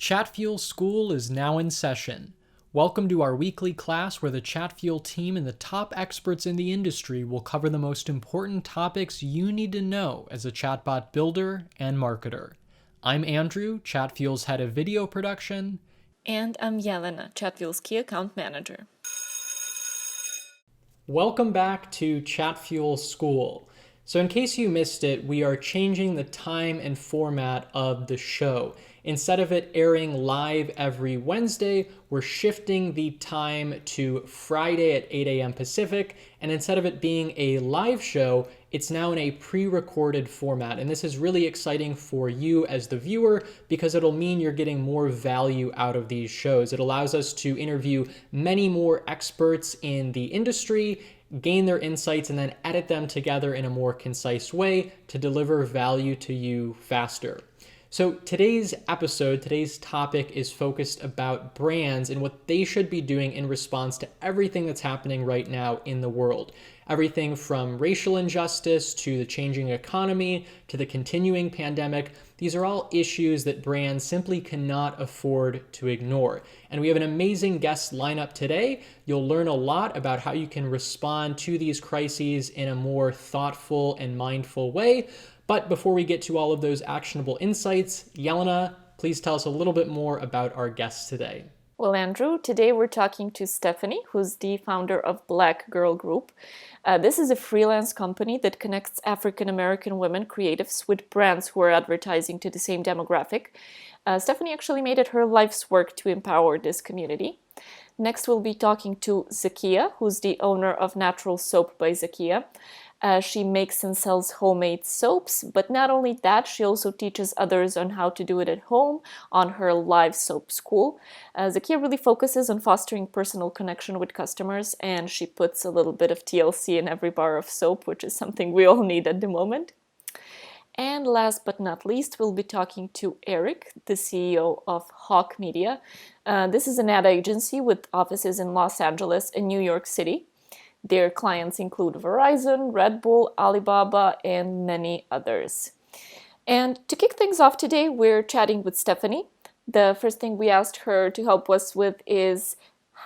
Chatfuel School is now in session. Welcome to our weekly class where the Chatfuel team and the top experts in the industry will cover the most important topics you need to know as a chatbot builder and marketer. I'm Andrew, Chatfuel's head of video production. And I'm Jelena, Chatfuel's key account manager. Welcome back to Chatfuel School. So in case you missed it, we are changing the time and format of the show. Instead of it airing live every Wednesday, we're shifting the time to Friday at 8 a.m. Pacific. And instead of it being a live show, it's now in a pre-recorded format. And this is really exciting for you as the viewer because it'll mean you're getting more value out of these shows. It allows us to interview many more experts in the industry, gain their insights, and then edit them together in a more concise way to deliver value to you faster. So today's topic is focused about brands and what they should be doing in response to everything that's happening right now in the world. Everything from racial injustice to the changing economy to the continuing pandemic. These are all issues that brands simply cannot afford to ignore. And we have an amazing guest lineup today. You'll learn a lot about how you can respond to these crises in a more thoughtful and mindful way. But before we get to all of those actionable insights, Jelena, please tell us a little bit more about our guests today. Well, Andrew, today we're talking to Stephanie, who's the founder of Black Girl Group. This is a freelance company that connects African-American women creatives with brands who are advertising to the same demographic. Stephanie actually made it her life's work to empower this community. Next, we'll be talking to Zakia, who's the owner of Natural Soap by Zakia. She makes and sells homemade soaps, but not only that, she also teaches others on how to do it at home on her live soap school. Zakia really focuses on fostering personal connection with customers, and she puts a little bit of TLC in every bar of soap, which is something we all need at the moment. And last but not least, we'll be talking to Eric, the CEO of Hawk Media. This is an ad agency with offices in Los Angeles and New York City. Their clients include Verizon, Red Bull, Alibaba, and many others. And to kick things off today, we're chatting with Stephanie. The first thing we asked her to help us with is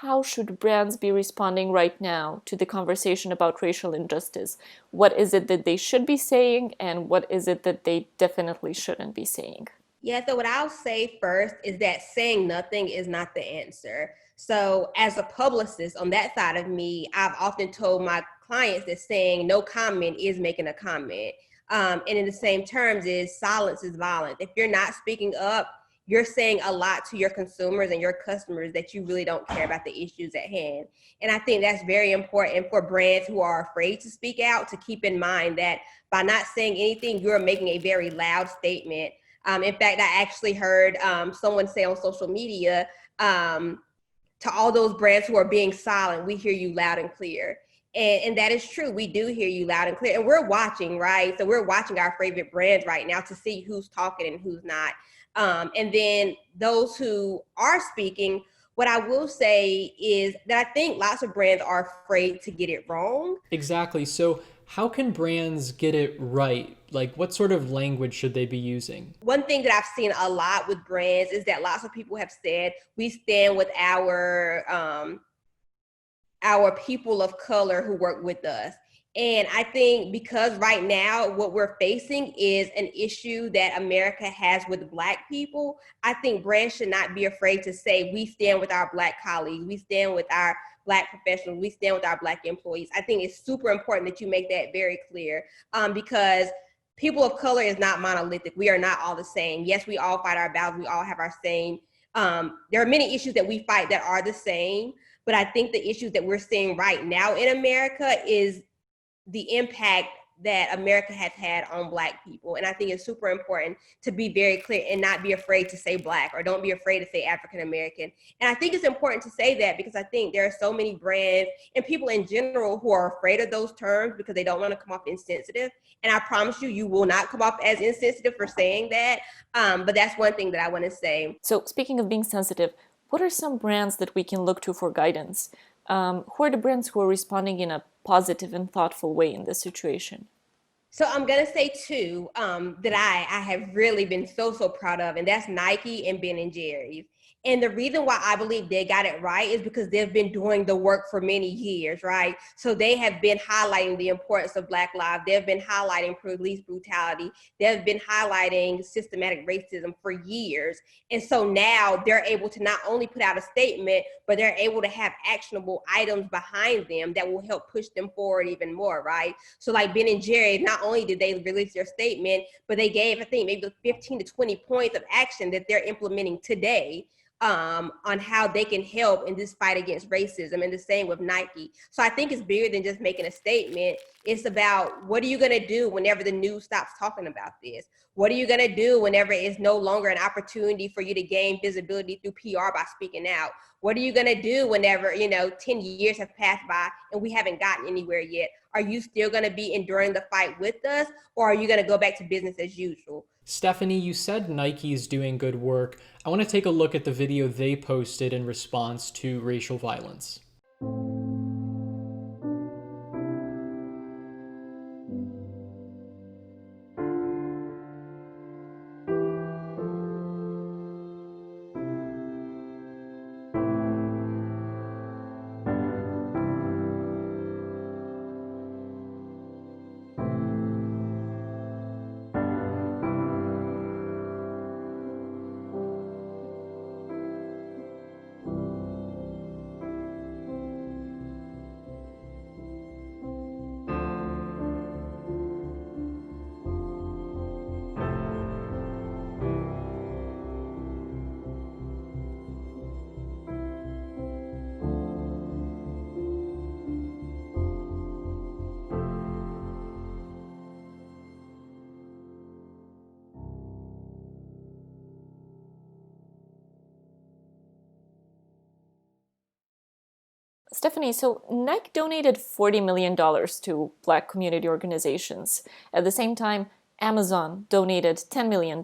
how should brands be responding right now to the conversation about racial injustice? What is it that they should be saying, and what is it that they definitely shouldn't be saying? Yeah, so what I'll say first is that saying nothing is not the answer. So as a publicist on that side of me, I've often told my clients that saying no comment is making a comment. And in the same terms is silence is violence. If you're not speaking up, you're saying a lot to your consumers and your customers that you really don't care about the issues at hand. And I think that's very important for brands who are afraid to speak out to keep in mind that by not saying anything, you're making a very loud statement. In fact, I actually heard someone say on social media, to all those brands who are being silent, we hear you loud and clear. And that is true. We do hear you loud and clear. And we're watching, right? So we're watching our favorite brands right now to see who's talking and who's not. And then those who are speaking, what I will say is that I think lots of brands are afraid to get it wrong. Exactly. So how can brands get it right? Like, what sort of language should they be using? One thing that I've seen a lot with brands is that lots of people have said, we stand with our people of color who work with us. And I think because right now what we're facing is an issue that America has with Black people, I think brands should not be afraid to say, we stand with our Black colleagues, we stand with our Black professionals, we stand with our Black employees. I think it's super important that you make that very clear because people of color is not monolithic. We are not all the same. Yes, we all fight our battles. We all have our same. There are many issues that we fight that are the same, but I think the issues that we're seeing right now in America is the impact that America has had on Black people. And I think it's super important to be very clear and not be afraid to say Black, or don't be afraid to say African American. And I think it's important to say that because I think there are so many brands and people in general who are afraid of those terms because they don't want to come off insensitive. And I promise you, you will not come off as insensitive for saying that. But that's one thing that I want to say. So speaking of being sensitive, what are some brands that we can look to for guidance? Who are the brands who are responding in a positive and thoughtful way in this situation? So I'm gonna say two that I have really been so proud of, and that's Nike and Ben and Jerry's. And the reason why I believe they got it right is because they've been doing the work for many years, right? So they have been highlighting the importance of Black lives. They've been highlighting police brutality. They've been highlighting systematic racism for years. And so now they're able to not only put out a statement, but they're able to have actionable items behind them that will help push them forward even more, right? So like Ben and Jerry, not only did they release their statement, but they gave, I think, maybe 15 to 20 points of action that they're implementing today on how they can help in this fight against racism, and the same with Nike. So I think it's bigger than just making a statement. It's about, what are you going to do whenever the news stops talking about this? What are you going to do whenever it's no longer an opportunity for you to gain visibility through PR by speaking out? What are you going to do whenever, 10 years have passed by and we haven't gotten anywhere yet? Are you still going to be enduring the fight with us, or are you going to go back to business as usual? Stephanie, you said Nike's doing good work. I want to take a look at the video they posted in response to racial violence. Stephanie, so Nike donated $40 million to Black community organizations. At the same time, Amazon donated $10 million.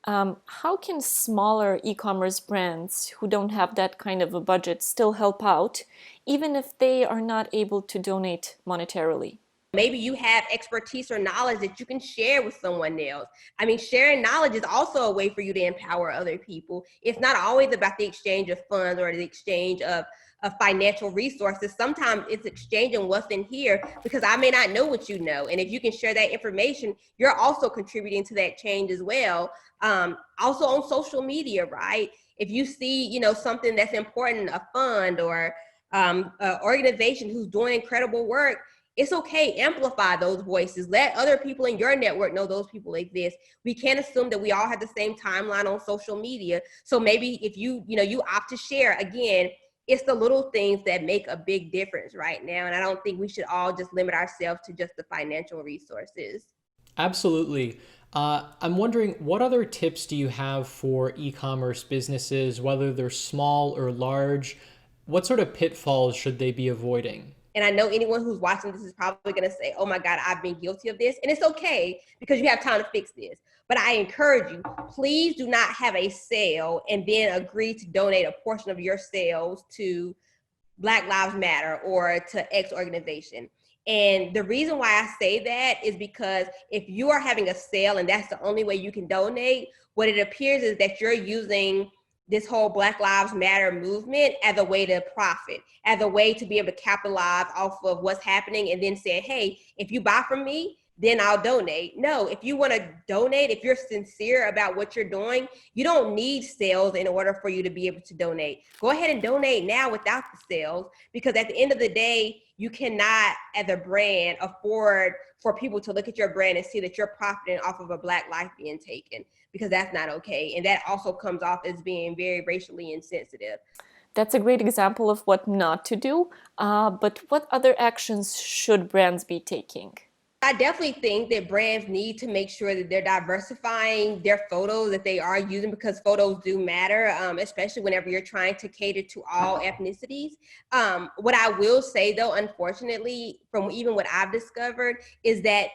How can smaller e-commerce brands who don't have that kind of a budget still help out, even if they are not able to donate monetarily? Maybe you have expertise or knowledge that you can share with someone else. I mean, sharing knowledge is also a way for you to empower other people. It's not always about the exchange of funds or the exchange of financial resources. Sometimes it's exchanging what's in here, because I may not know what you know. And if you can share that information, you're also contributing to that change as well. Also on social media, right? If you see, something that's important, a fund or an organization who's doing incredible work, it's okay, amplify those voices. Let other people in your network know those people exist. We can't assume that we all have the same timeline on social media. So maybe if you opt to share, again, it's the little things that make a big difference right now. And I don't think we should all just limit ourselves to just the financial resources. Absolutely. I'm wondering, what other tips do you have for e-commerce businesses, whether they're small or large? What sort of pitfalls should they be avoiding? And I know anyone who's watching this is probably going to say, oh my God, I've been guilty of this. And it's okay, because you have time to fix this. But I encourage you, please do not have a sale and then agree to donate a portion of your sales to Black Lives Matter or to X organization. And the reason why I say that is because if you are having a sale and that's the only way you can donate, what it appears is that you're using this whole Black Lives Matter movement as a way to profit, as a way to be able to capitalize off of what's happening, and then say, hey, if you buy from me, then I'll donate. No, if you want to donate, if you're sincere about what you're doing, you don't need sales in order for you to be able to donate. Go ahead and donate now without the sales, because at the end of the day, you cannot, as a brand, afford for people to look at your brand and see that you're profiting off of a Black life being taken, because that's not okay. And that also comes off as being very racially insensitive. That's a great example of what not to do. But what other actions should brands be taking? I definitely think that brands need to make sure that they're diversifying their photos that they are using, because photos do matter, especially whenever you're trying to cater to all ethnicities. What I will say, though, unfortunately, from even what I've discovered, is that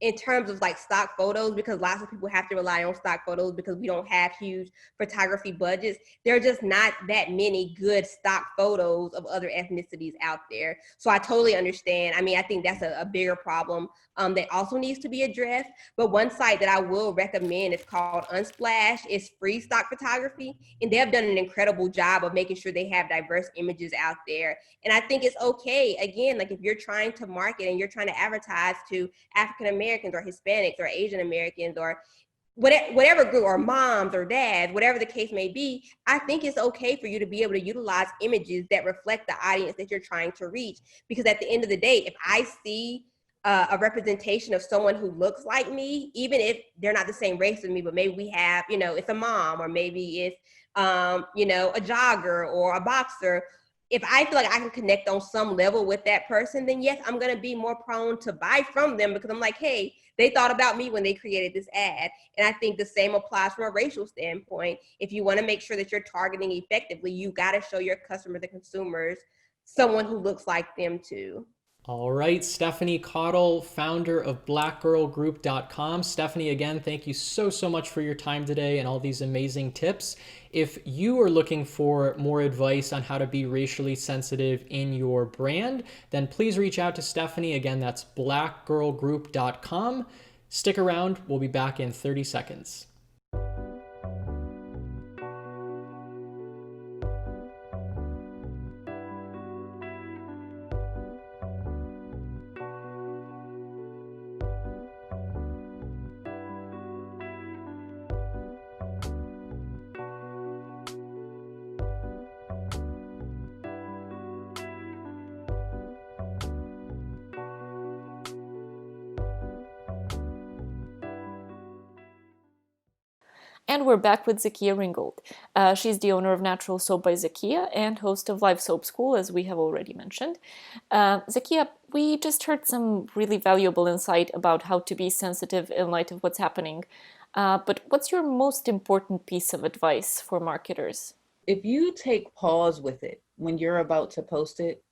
in terms of like stock photos, because lots of people have to rely on stock photos because we don't have huge photography budgets. There are just not that many good stock photos of other ethnicities out there. So I totally understand. I mean, I think that's a bigger problem that also needs to be addressed. But one site that I will recommend is called Unsplash. It's free stock photography, and they have done an incredible job of making sure they have diverse images out there. And I think it's okay, again, like if you're trying to market and you're trying to advertise to African Americans or Hispanics or Asian Americans or whatever group, or moms or dads, whatever the case may be, I think it's okay for you to be able to utilize images that reflect the audience that you're trying to reach. Because at the end of the day, if I see a representation of someone who looks like me, even if they're not the same race as me, but maybe we have, it's a mom, or maybe it's, a jogger or a boxer. If I feel like I can connect on some level with that person, then yes, I'm going to be more prone to buy from them, because I'm like, hey, they thought about me when they created this ad. And I think the same applies from a racial standpoint. If you want to make sure that you're targeting effectively, you got to show your customers, the consumers, someone who looks like them too. All right, Stephanie Cottle, founder of blackgirlgroup.com. Stephanie, again, thank you so much for your time today and all these amazing tips. If you are looking for more advice on how to be racially sensitive in your brand, then please reach out to Stephanie. Again, that's blackgirlgroup.com. Stick around. We'll be back in 30 seconds. And we're back with Zakia Ringgold. She's the owner of Natural Soap by Zakia and host of Live Soap School, as we have already mentioned. Zakia, we just heard some really valuable insight about how to be sensitive in light of what's happening. But what's your most important piece of advice for marketers? If you take pause with it when you're about to post it,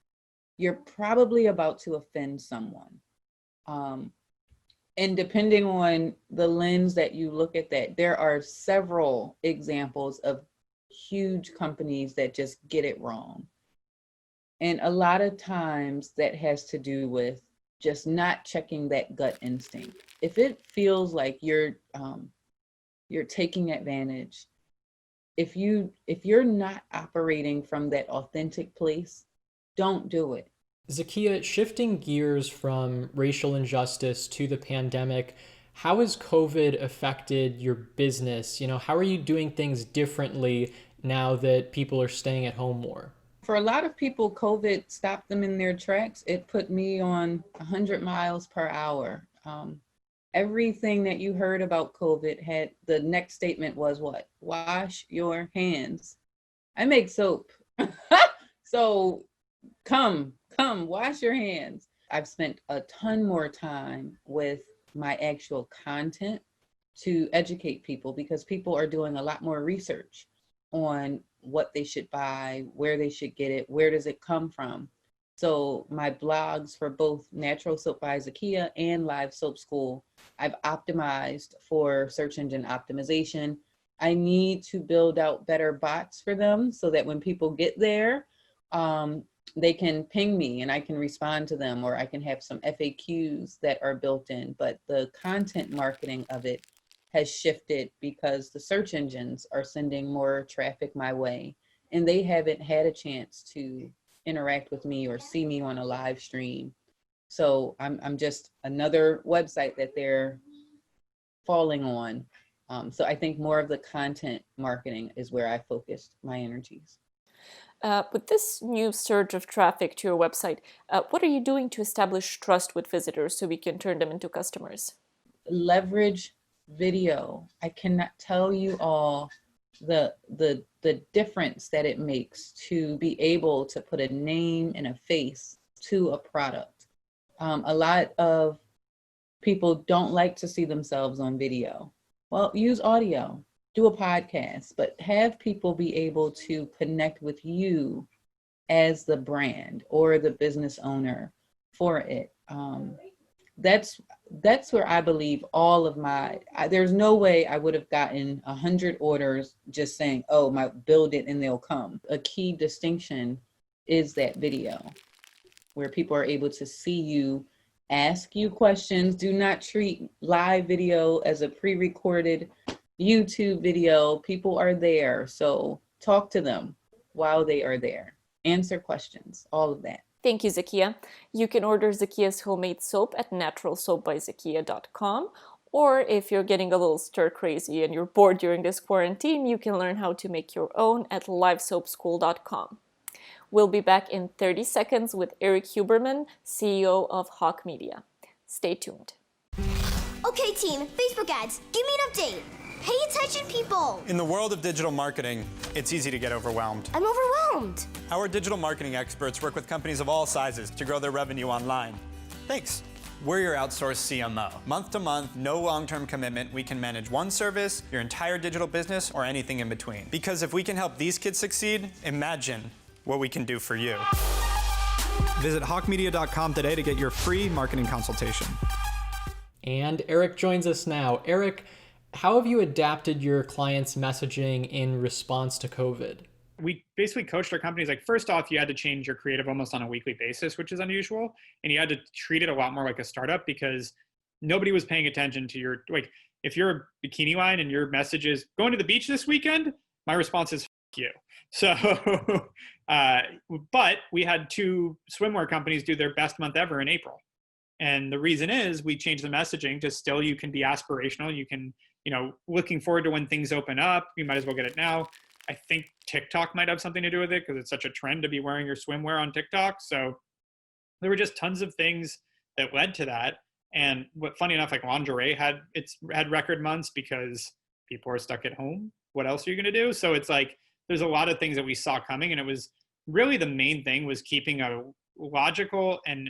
you're probably about to offend someone. And depending on the lens that you look at that, there are several examples of huge companies that just get it wrong. And a lot of times that has to do with just not checking that gut instinct. If it feels like you're taking advantage, if you're not operating from that authentic place, don't do it. Zakia, shifting gears from racial injustice to the pandemic, how has COVID affected your business? How are you doing things differently now that people are staying at home more? For a lot of people, COVID stopped them in their tracks. It put me on 100 miles per hour. Everything that you heard about COVID had, the next statement was what? Wash your hands. I make soap. So come, wash your hands. I've spent a ton more time with my actual content to educate people, because people are doing a lot more research on what they should buy, where they should get it, where does it come from. So my blogs for both Natural Soap by Zakia and Live Soap School, I've optimized for search engine optimization. I need to build out better bots for them so that when people get there, they can ping me and I can respond to them, or I can have some FAQs that are built in. But the content marketing of it has shifted because the search engines are sending more traffic my way, and they haven't had a chance to interact with me or see me on a live stream. So I'm just another website that they're falling on. So I think more of the content marketing is where I focused my energies. With this new surge of traffic to your website, what are you doing to establish trust with visitors so we can turn them into customers? Leverage video. I cannot tell you all the difference that it makes to be able to put a name and a face to a product. A lot of people don't like to see themselves on video. Well, use audio. Do a podcast, but have people be able to connect with you as the brand or the business owner for it. that's where I believe all of there's no way I would have gotten 100 orders just saying, oh, build it and they'll come. A key distinction is that video where people are able to see you, ask you questions. Do not treat live video as a pre-recorded YouTube video. People are there, so talk to them while they are there. Answer questions, all of that. Thank you, Zakia. You can order Zakia's homemade soap at naturalsoapbyzakia.com. Or if you're getting a little stir crazy and you're bored during this quarantine, you can learn how to make your own at livesoapschool.com. We'll be back in 30 seconds with Eric Huberman, CEO of Hawk Media. Stay tuned. Okay, team, Facebook ads, give me an update. Pay attention, people. In the world of digital marketing, it's easy to get overwhelmed. I'm overwhelmed. Our digital marketing experts work with companies of all sizes to grow their revenue online. Thanks. We're your outsourced CMO. Month to month, no long-term commitment, we can manage one service, your entire digital business, or anything in between. Because if we can help these kids succeed, imagine what we can do for you. Visit hawkmedia.com today to get your free marketing consultation. And Eric joins us now. Eric, how have you adapted your clients' messaging in response to COVID? We basically coached our companies, like, first off, you had to change your creative almost on a weekly basis, which is unusual. And you had to treat it a lot more like a startup because nobody was paying attention to your, like, if you're a bikini line and your message is going to the beach this weekend, my response is, F you. So, but we had 2 swimwear companies do their best month ever in April. And the reason is we changed the messaging to still, you can be aspirational. You can, looking forward to when things open up, you might as well get it now. I think TikTok might have something to do with it because it's such a trend to be wearing your swimwear on TikTok. So there were just tons of things that led to that. And funny enough, like lingerie had record months because people are stuck at home. What else are you going to do? So it's like, there's a lot of things that we saw coming, and it was really the main thing was keeping a logical and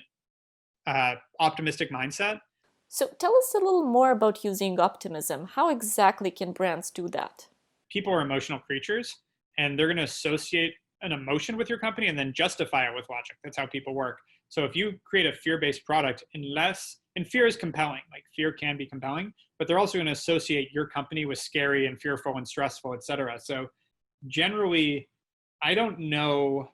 optimistic mindset. So tell us a little more about using optimism. How exactly can brands do that? People are emotional creatures, and they're going to associate an emotion with your company and then justify it with logic. That's how people work. So if you create a fear-based product, and fear is compelling, like fear can be compelling, but they're also going to associate your company with scary and fearful and stressful, et cetera. So generally, I don't know,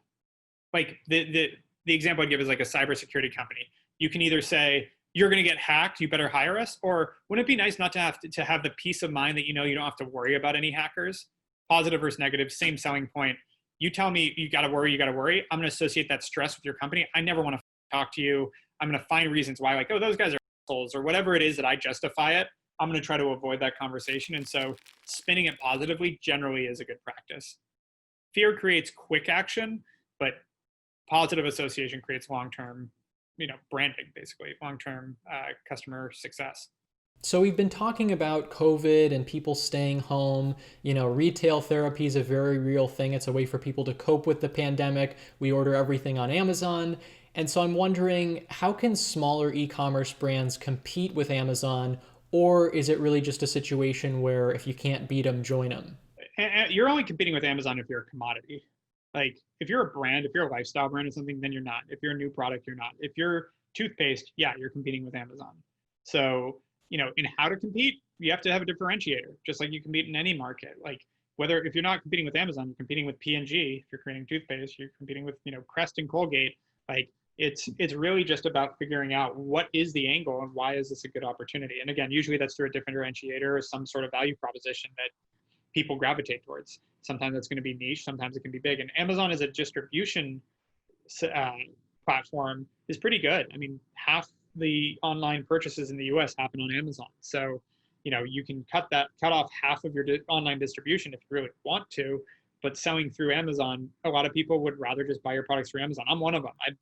like the example I'd give is like a cybersecurity company. You can either say, you're going to get hacked, you better hire us, or wouldn't it be nice not to have to have the peace of mind that you don't have to worry about any hackers? Positive versus negative, same selling point. You tell me you got to worry, I'm going to associate that stress with your company. I never want to talk to you. I'm going to find reasons why, like, oh, those guys are assholes, or whatever it is that I justify it. I'm going to try to avoid that conversation. And so spinning it positively generally is a good practice. Fear creates quick action, but positive association creates long-term, branding, basically, long-term customer success. So we've been talking about COVID and people staying home. Retail therapy is a very real thing. It's a way for people to cope with the pandemic. We order everything on Amazon. And so I'm wondering, how can smaller e-commerce brands compete with Amazon? Or is it really just a situation where if you can't beat them, join them? You're only competing with Amazon if you're a commodity. Like, if you're a brand, if you're a lifestyle brand or something, then you're not. If you're a new product, you're not. If you're toothpaste, yeah, you're competing with Amazon. So, in how to compete, you have to have a differentiator, just like you compete in any market. Like, if you're not competing with Amazon, you're competing with P&G. If you're creating toothpaste, you're competing with, Crest and Colgate. Like, it's really just about figuring out what is the angle and why is this a good opportunity. And again, usually that's through a differentiator or some sort of value proposition that people gravitate towards. Sometimes it's going to be niche, sometimes it can be big. And Amazon as a distribution platform is pretty good. I mean, half the online purchases in the US happen on Amazon. So, you can cut off half of your online distribution if you really want to, but selling through Amazon, a lot of people would rather just buy your products through Amazon. I'm one of them. I'd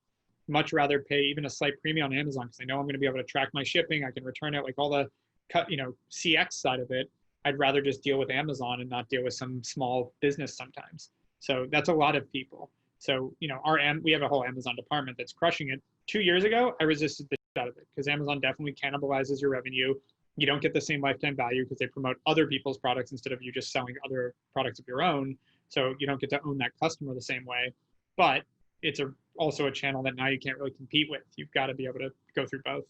much rather pay even a slight premium on Amazon because I know I'm going to be able to track my shipping. I can return it, like all the CX side of it. I'd rather just deal with Amazon and not deal with some small business sometimes. So that's a lot of people. So, we have a whole Amazon department that's crushing it. 2 years ago, I resisted the shit out of it because Amazon definitely cannibalizes your revenue. You don't get the same lifetime value because they promote other people's products instead of you just selling other products of your own. So you don't get to own that customer the same way. But it's also a channel that now you can't really compete with. You've got to be able to go through both.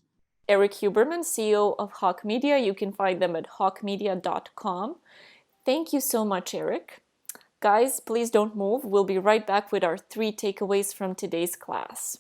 Eric Huberman, CEO of Hawk Media. You can find them at hawkmedia.com. Thank you so much, Eric. Guys, please don't move. We'll be right back with our 3 takeaways from today's class.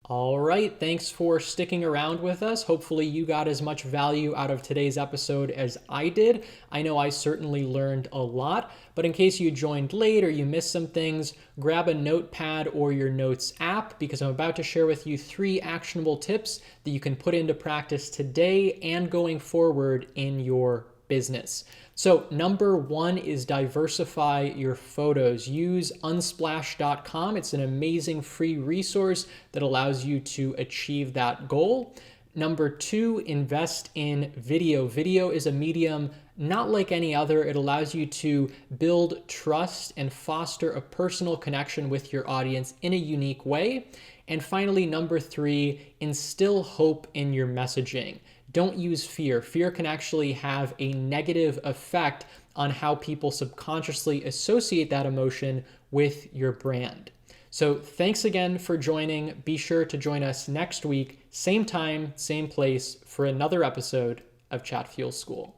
All right, thanks for sticking around with us. Hopefully you got as much value out of today's episode as I did. I know I certainly learned a lot, but in case you joined late or you missed some things, grab a notepad or your notes app, because I'm about to share with you 3 actionable tips that you can put into practice today and going forward in your business. So number 1 is diversify your photos. Use unsplash.com. It's an amazing free resource that allows you to achieve that goal. Number 2, invest in video. Video is a medium not like any other. It allows you to build trust and foster a personal connection with your audience in a unique way. And finally, number 3, instill hope in your messaging. Don't use fear. Fear can actually have a negative effect on how people subconsciously associate that emotion with your brand. So thanks again for joining. Be sure to join us next week, same time, same place, for another episode of Chatfuel School.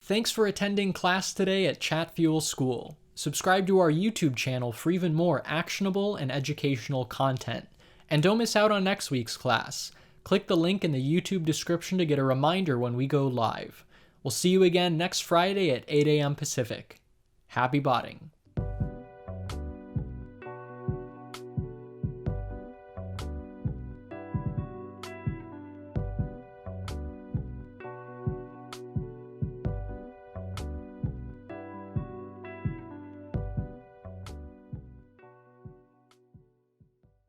Thanks for attending class today at Chatfuel School. Subscribe to our YouTube channel for even more actionable and educational content. And don't miss out on next week's class. Click the link in the YouTube description to get a reminder when we go live. We'll see you again next Friday at 8 a.m. Pacific. Happy botting.